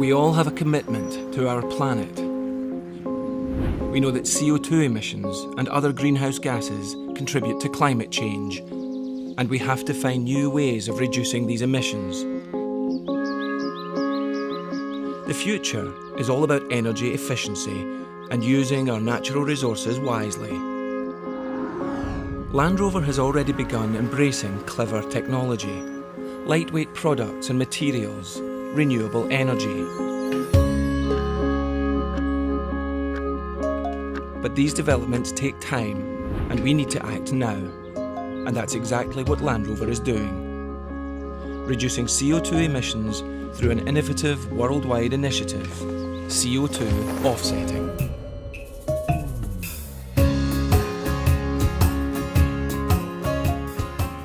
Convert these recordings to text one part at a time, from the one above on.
We all have a commitment to our planet. We know that CO2 emissions and other greenhouse gases contribute to climate change, and we have to find new ways of reducing these emissions. The future is all about energy efficiency and using our natural resources wisely. Land Rover has already begun embracing clever technology, lightweight products and materials, renewable energy. But these developments take time, and we need to act now. And that's exactly what Land Rover is doing. Reducing CO2 emissions through an innovative worldwide initiative, CO2 offsetting.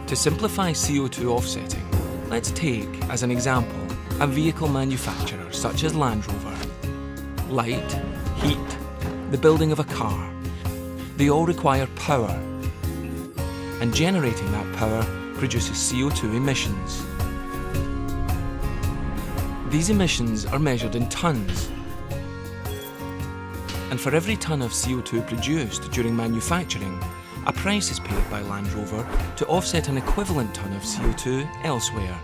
To simplify CO2 offsetting, let's take, as an example, a vehicle manufacturer such as Land Rover. Light, heat, the building of a car, they all require power. And generating that power produces CO2 emissions. These emissions are measured in tonnes. And for every tonne of CO2 produced during manufacturing, a price is paid by Land Rover to offset an equivalent tonne of CO2 elsewhere.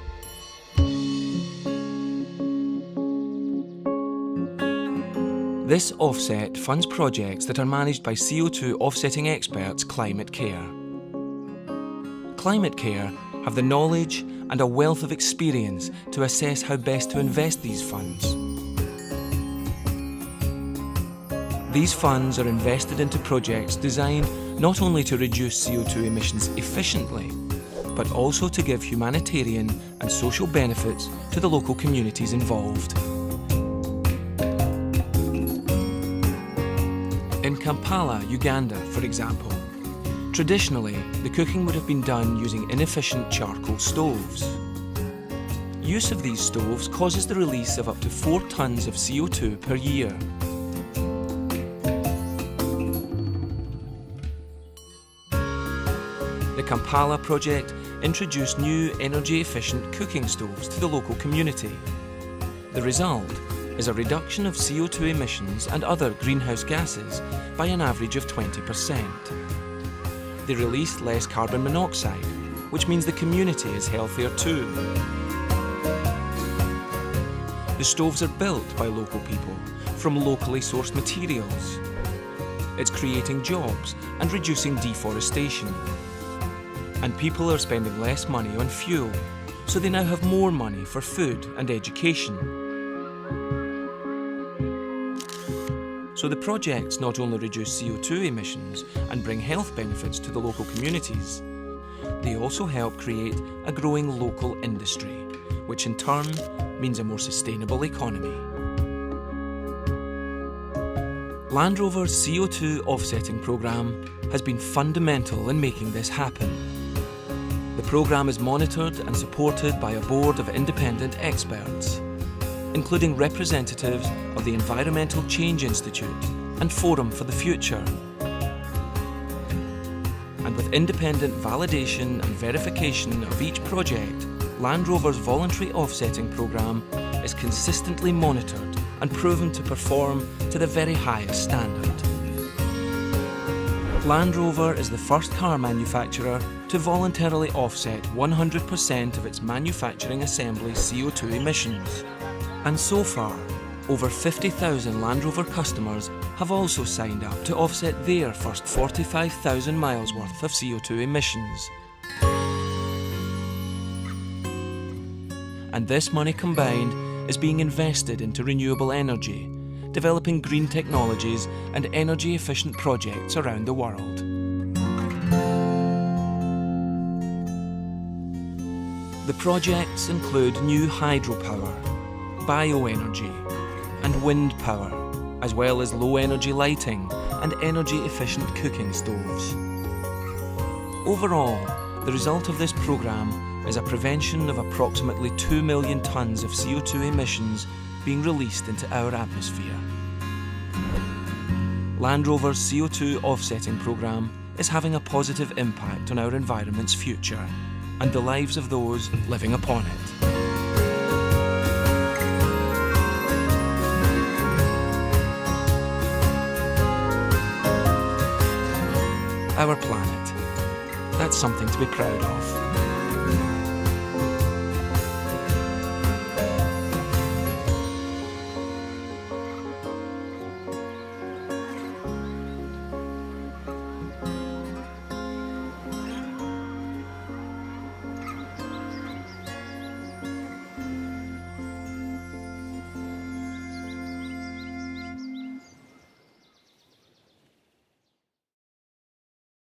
This offset funds projects that are managed by CO2 offsetting experts Climate Care. Climate Care have the knowledge and a wealth of experience to assess how best to invest these funds. These funds are invested into projects designed not only to reduce CO2 emissions efficiently, but also to give humanitarian and social benefits to the local communities involved. In Kampala, Uganda, for example, traditionally, the cooking would have been done using inefficient charcoal stoves. Use of these stoves causes the release of up to 4 tonnes of CO2 per year. The Kampala project introduced new energy-efficient cooking stoves to the local community. The result is a reduction of CO2 emissions and other greenhouse gases by an average of 20%. They release less carbon monoxide, which means the community is healthier too. The stoves are built by local people from locally sourced materials. It's creating jobs and reducing deforestation. And people are spending less money on fuel, so they now have more money for food and education. So the projects not only reduce CO2 emissions and bring health benefits to the local communities, they also help create a growing local industry, which in turn means a more sustainable economy. Land Rover's CO2 offsetting programme has been fundamental in making this happen. The programme is monitored and supported by a board of independent experts, including representatives of the Environmental Change Institute and Forum for the Future. And with independent validation and verification of each project, Land Rover's voluntary offsetting programme is consistently monitored and proven to perform to the very highest standard. Land Rover is the first car manufacturer to voluntarily offset 100% of its manufacturing assembly CO2 emissions. And so far, over 50,000 Land Rover customers have also signed up to offset their first 45,000 miles worth of CO2 emissions. And this money combined is being invested into renewable energy, developing green technologies and energy-efficient projects around the world. The projects include new hydropower, bioenergy and wind power, as well as low-energy lighting and energy-efficient cooking stoves. Overall, the result of this programme is a prevention of approximately 2 million tonnes of CO2 emissions being released into our atmosphere. Land Rover's CO2 offsetting programme is having a positive impact on our environment's future and the lives of those living upon it. our planet. That's something to be proud of.